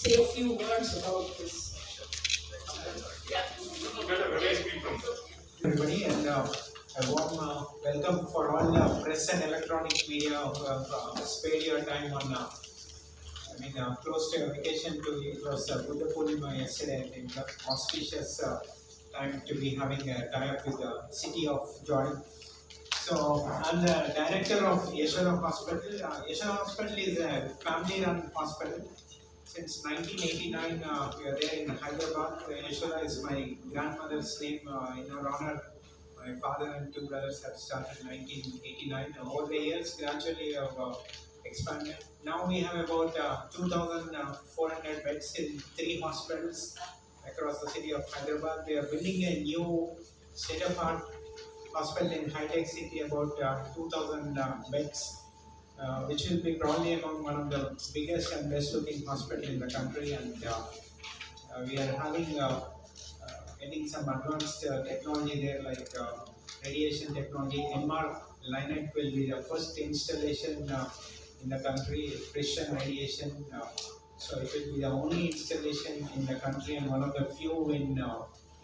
say a few words about this. Everybody, and a warm welcome for all press and electronic media who have spared your time on close to vacation. It was Buddha Purnima yesterday. I think auspicious time to be having a tie-up with the City of Joy. So I'm the director of Yashoda Hospital. Yashoda Hospital is a family-run hospital. Since 1989, we are there in Hyderabad. Yashoda is my grandmother's name in her honor. My father and two brothers have started in 1989. Over the years, gradually have expanded. Now we have about 2,400 beds in 3 hospitals across the city of Hyderabad. We are building a new state-of-art hospital in high-tech city, about 2,000 beds. Which will be probably among one of the biggest and best looking hospitals in the country, and we are getting some advanced technology there, like radiation technology. MR Linet will be the first installation in the country, precision radiation. So it will be the only installation in the country and one of the few in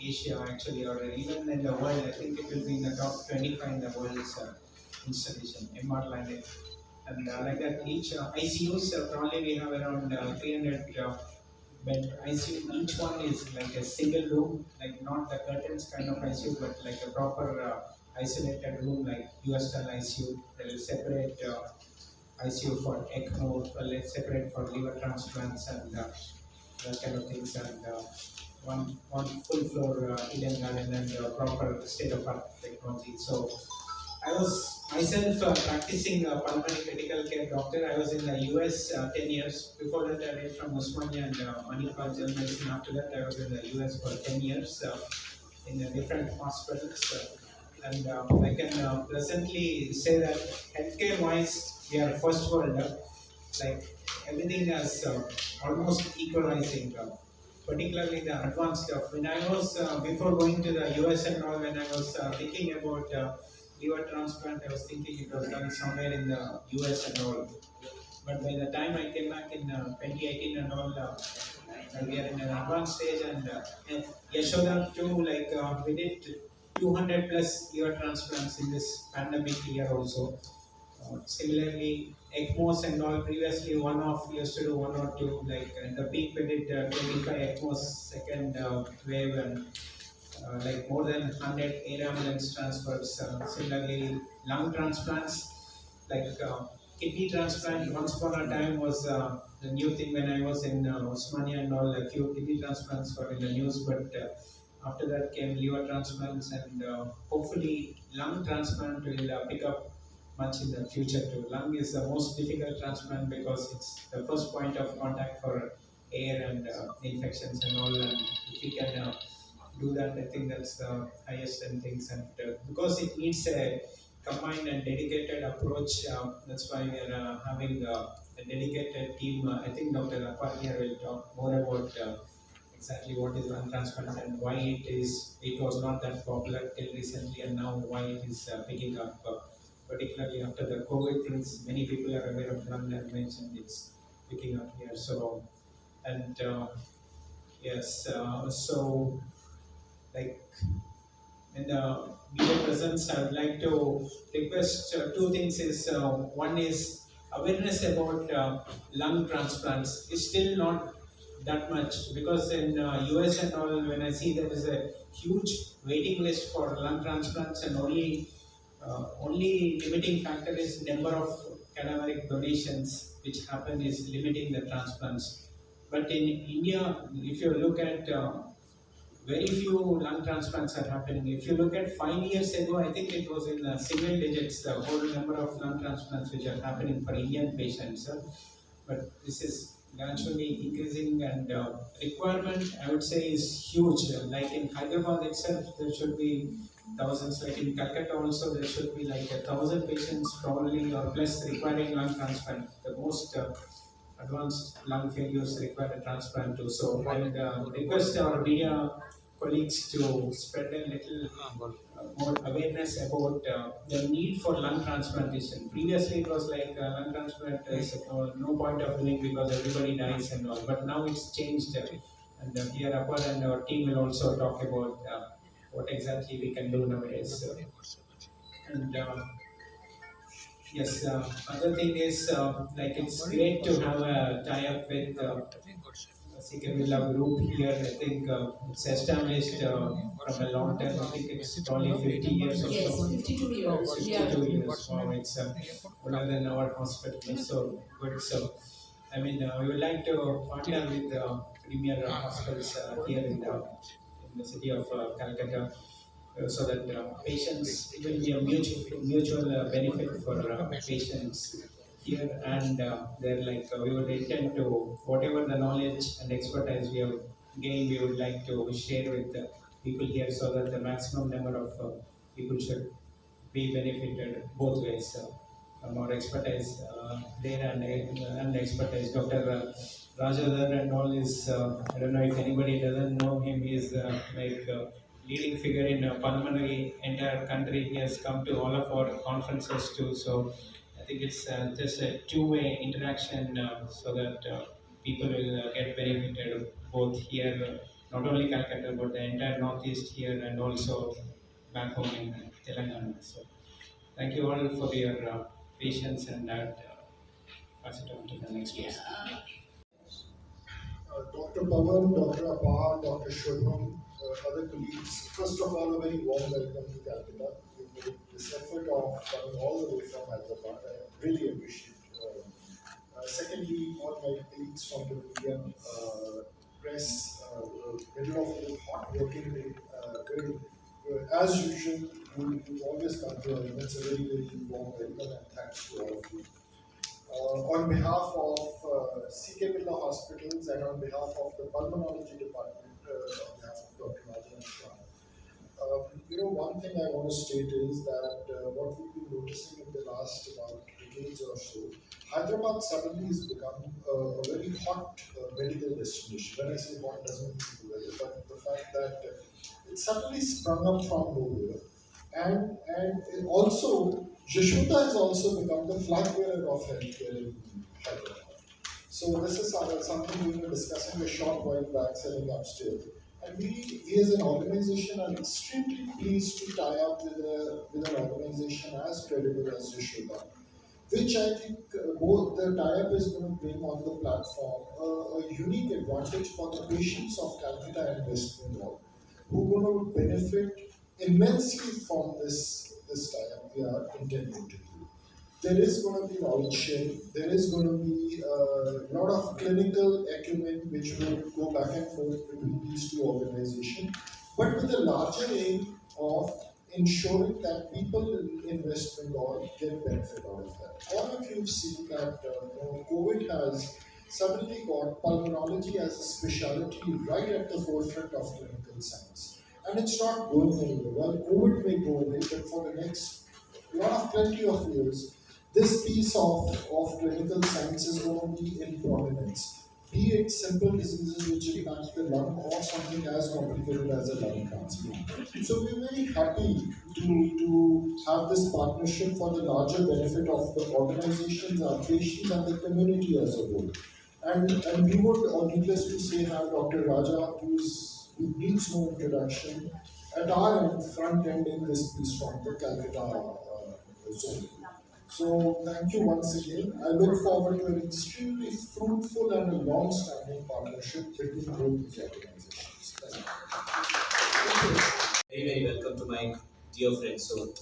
Asia actually, or even in the world. I think it will be in the top 25 in the world's installation, MR Linet. And like that, each ICUs, probably we have around 300 bed ICU. Each one is like a single room, like not the curtains kind of ICU, but like a proper isolated room, like US style ICU. There is separate ICU for ECMO, separate for liver transplants and that kind of things, and one full floor hidden garden and proper state of art technology. So I was myself practicing pulmonary critical care doctor. I was in the US 10 years. Before that, I went from Osmania and Manipal General Medicine. After that, I was in the US for 10 years in different hospitals. And I can presently say that healthcare-wise, we are first world. Like everything is almost equalizing. Particularly the advanced stuff. When I was before going to the US and all, when I was thinking about liver transplant, I was thinking it was done somewhere in the US and all. But by the time I came back in 2018 and all, we are in an advanced stage, and Yashoda too, like we did 200 plus liver transplants in this pandemic year also. Similarly, ECMOs and all, previously we used to do 1 or 2, like in the peak we did 25 ECMOs, second wave, and like more than 100 air ambulance transfers. Similarly, lung transplants, like kidney transplant, once upon a time was the new thing when I was in Osmania and all. A few kidney transplants were in the news, but after that came liver transplants, and hopefully lung transplant will pick up much in the future too. Lung is the most difficult transplant because it's the first point of contact for air and infections and all, and if we can do that, I think that's the highest end things, and because it needs a combined and dedicated approach, that's why we are having a dedicated team. I think Dr. Appar here will talk more about exactly what is lung transplant and why it was not that popular till recently, and now why it is picking up, particularly after the COVID things. Many people are aware of lung damage and it's picking up here. So, and yes, so like in the media presence, I would like to request 2 things. Is one is awareness about lung transplants is still not that much, because in US and all, when I see there is a huge waiting list for lung transplants, and only limiting factor is number of cadaveric donations which happen is limiting the transplants. But in India, if you look at very few lung transplants are happening. If you look at 5 years ago, I think it was in single digits, the whole number of lung transplants which are happening for Indian patients. But this is gradually increasing, and requirement, I would say, is huge. Like in Hyderabad itself, there should be thousands. Like in Kolkata also, there should be like 1,000 patients probably or plus requiring lung transplant. The most advanced lung failures require a transplant too. So I would request our media colleagues to spread a little more awareness about the need for lung transplantation. Previously, it was like lung transplant is no point of doing because everybody dies and all. But now it's changed, and here Apar and our team will also talk about what exactly we can do nowadays. And yes, other thing is like it's great to have a tie-up with Sikavilla group here. I think it's established from a long time. I think it's probably 50 years or Yes, so. 52 years. 52 Yeah. years. Wow, it's older than our hospital. So good. So I mean, we would like to partner with premier hospitals here in the city of Calcutta. So that patients will be a mutual benefit for patients here, and they're like we would intend to whatever the knowledge and expertise we have gained, we would like to share with the people here so that the maximum number of people should be benefited both ways. From our expertise there and expertise. Dr. Rajadhar and all is, I don't know if anybody doesn't know him, he is like leading figure in pulmonary entire country. He has come to all of our conferences too. So I think it's just a two-way interaction so that people will get benefited both here, not only Calcutta, but the entire Northeast here and also back home in Telangana. So thank you all for your patience and that. Pass it on to the next person. Dr. Pawan, Dr. Apar, Dr. Shobham, other colleagues, first of all, a very warm welcome to Calcutta. You made this effort of coming all the way from Hyderabad. I really appreciate it. Secondly, all my colleagues from the media, press, middle of the hot working day, as usual, you always come to us. It's a very, very warm welcome and thanks to all of you. On behalf of Birla Hospitals and on behalf of the Pulmonology Department, on behalf of Dr. Rajan, one thing I want to state is that what we've been noticing in the last about decades or so, Hyderabad suddenly has become a very hot medical destination. When I say hot, doesn't mean the weather, but the fact that it suddenly sprung up from nowhere. And also, Yashoda has also become the flag bearer of healthcare in Hyderabad. So this is something we were discussing a short while back sitting upstairs. And we as an organization are extremely pleased to tie up with an organization as credible as Yashoda, which I think both the tie-up is going to bring on the platform a unique advantage for the patients of Calcutta and West Bengal, who are going to benefit immensely from this tie-up we are intending to do. There is going to be knowledge sharing, there is going to be a lot of clinical acumen which will go back and forth between these two organizations, but with the larger aim of ensuring that people in West Bengal get benefit out of that. All of you have seen that COVID has suddenly got pulmonology as a specialty right at the forefront of clinical science. And it's not going anywhere. Well, COVID may go away, but for the next plenty of years, this piece of clinical science is going to be in prominence. Be it simple diseases which impact the lung or something as complicated as a lung transplant. So we're very happy to have this partnership for the larger benefit of the organizations, our patients and the community as a whole. And we would, needless to say, have Dr. Raja, who needs no introduction, at our end, front-ending this piece from the Calcutta zone. So thank you once again. I look forward to an extremely fruitful and a long-standing partnership between both these organizations. Thank you. Very, very welcome to my dear friend. So,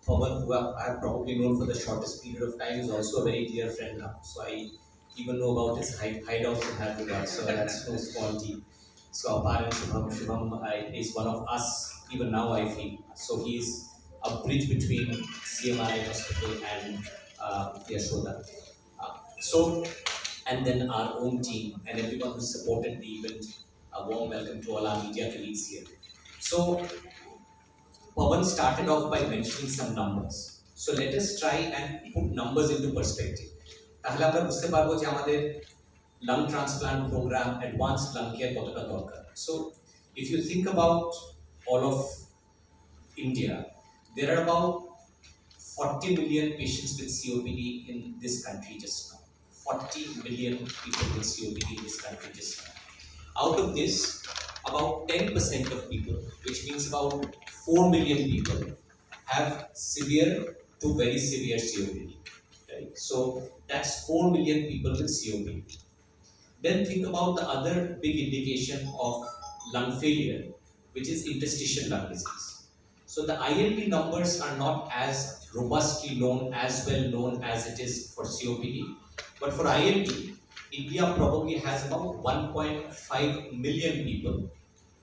Pawan, who I have probably known for the shortest period of time, is also a very dear friend now. So, I even know about his hideout in Hyderabad. So, that's no small deal. So, Apar and Shubham is one of us, even now I feel. So, he's a bridge between CMRI hospital and Yashoda. And then our own team and everyone who supported the event. A warm welcome to all our media colleagues here. So, Pawan started off by mentioning some numbers. So let us try and put numbers into perspective. তাহলে আমরা বুঝতে পারবো যে আমাদের lung transplant program, advanced lung care কতটা দরকার. So if you think about all of India, there are about 40 million patients with COPD in this country just now. 40 million people with COPD in this country just now. Out of this, about 10% of people, which means about 4 million people, have severe to very severe COPD. Right? So that's 4 million people with COPD. Then think about the other big indication of lung failure, which is interstitial lung disease. So the ILD numbers are not as robustly known, as well known as it is for COPD. But for ILD, India probably has about 1.5 million people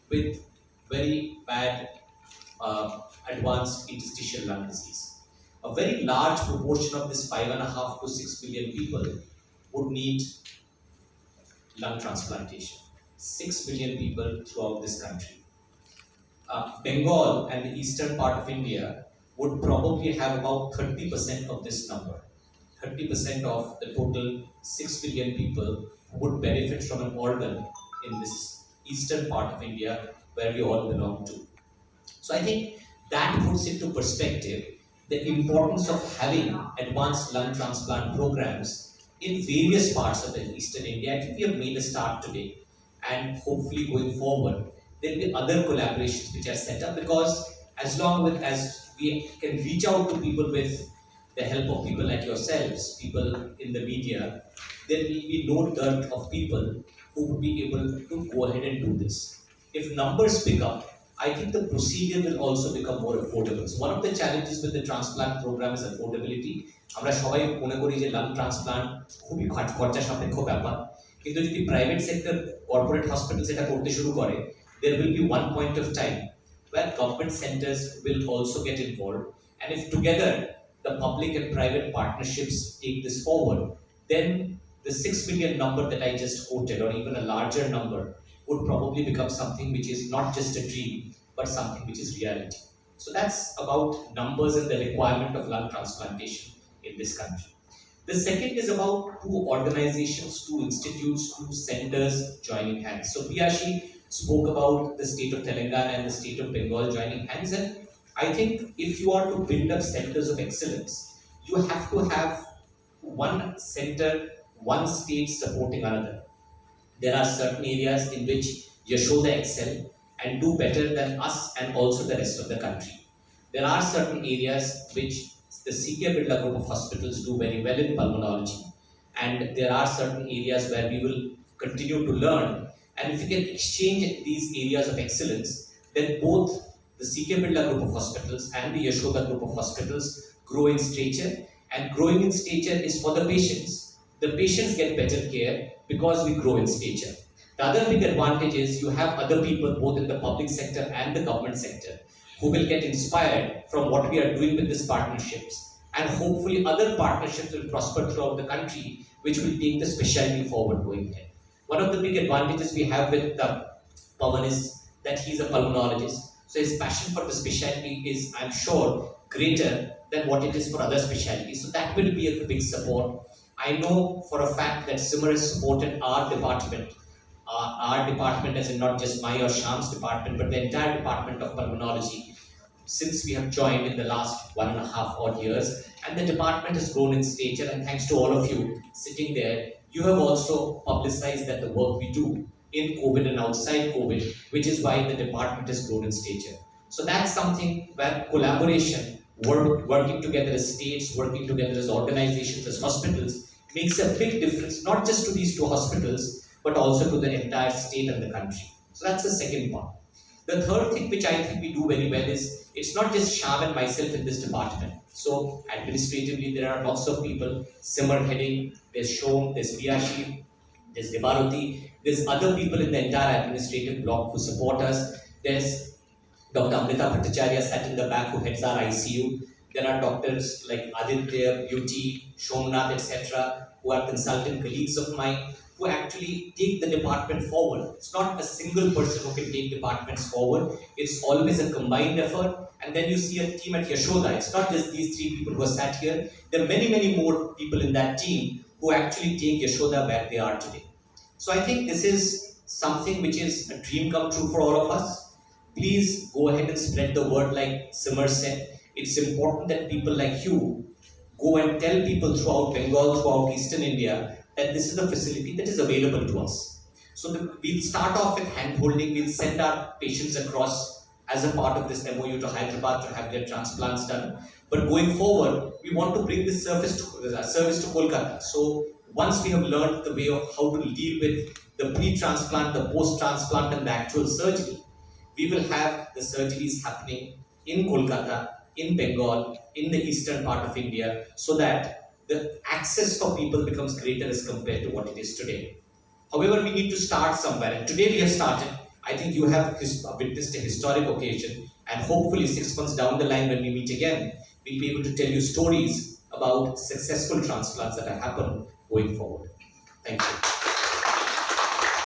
with very bad advanced interstitial lung disease. A very large proportion of this 5.5 to 6 million people would need lung transplantation. 6 million people throughout this country. Bengal and the eastern part of India would probably have about 30% of this number. 30% of the total 6 million people would benefit from an organ in this eastern part of India where we all belong to. So I think that puts into perspective the importance of having advanced lung transplant programs in various parts of the eastern India. I think we have made a start today, and hopefully going forward, there will be other collaborations which are set up, because as long as we can reach out to people with the help of people like yourselves, people in the media, there will be no dearth of people who would be able to go ahead and do this. If numbers pick up, I think the procedure will also become more affordable. So one of the challenges with the transplant program is affordability. আমরা সবাই মনে করি যে lung transplant খুবই খরচা সাপেক্ষ ব্যাপার, কিন্তু যদি প্রাইভেট সেক্টর কর্পোরেট হসপিটাল সেটা করতে শুরু করে, there will be one point of time where government centers will also get involved, and if together the public and private partnerships take this forward, then the 6 million number that I just quoted, or even a larger number, would probably become something which is not just a dream, but something which is reality. So that's about numbers and the requirement of lung transplantation in this country. The second is about two organizations, two institutes, two centers joining hands. So Piyashi spoke about the state of Telangana and the state of Bengal joining hands, and I think if you are to build up centers of excellence, you have to have one center, one state supporting another. There are certain areas in which Yashoda excel and do better than us and also the rest of the country. There are certain areas which the Birla group of hospitals do very well in pulmonology, and there are certain areas where we will continue to learn. And if we can exchange these areas of excellence, then both the Birla group of hospitals and the Yashoda group of hospitals grow in stature, and growing in stature is for the patients. The patients get better care because we grow in stature. The other big advantage is you have other people both in the public sector and the government sector who will get inspired from what we are doing with these partnerships, and hopefully other partnerships will prosper throughout the country which will take the specialty forward going ahead. One of the big advantages we have with Pawan is that he's a pulmonologist, so his passion for the specialty is, I'm sure, greater than what it is for other specialties. So that will be a big support. I know for a fact that Simar has supported our department as in not just my or Sham's department, but the entire department of pulmonology since we have joined in the last 1.5 odd years, and the department has grown in stature, and thanks to all of you sitting there, you have also publicized that the work we do in COVID and outside COVID, which is why the department has grown in stature. So that's something where collaboration, working together as states, working together as organizations, as hospitals, makes a big difference, not just to these two hospitals, but also to the entire state and the country. So that's the second part. The third thing which I think we do very well is, it's not just Sham and myself in this department. So administratively, there are lots of people, Simar heading, there's Shom, there's Piyashi, there's Debaroti, there's other people in the entire administrative block who support us. There's Dr. Amrita Bhattacharya sat in the back who heads our ICU. There are doctors like Aditya, Beauty, Shomnath, etc., who are consultant colleagues of mine, who actually take the department forward. It's not a single person who can take departments forward. It's always a combined effort. And then you see a team at Yashoda. It's not just these three people who are sat here. There are many, many more people in that team who actually take Yashoda where they are today. So I think this is something which is a dream come true for all of us. Please go ahead and spread the word like Simar said. It's important that people like you go and tell people throughout Bengal, throughout Eastern India, that this is a facility that is available to us. So we'll start off with hand-holding. We'll send our patients across as a part of this MOU to Hyderabad to have their transplants done. But going forward, we want to bring this service to Kolkata. So once we have learned the way of how to deal with the pre-transplant, the post-transplant, and the actual surgery, we will have the surgeries happening in Kolkata, in Bengal, in the eastern part of India, so that the access for people becomes greater as compared to what it is today. However, we need to start somewhere, and today we have started. I think you have witnessed a historic occasion, and hopefully 6 months down the line when we meet again, we'll be able to tell you stories about successful transplants that have happened going forward. Thank you.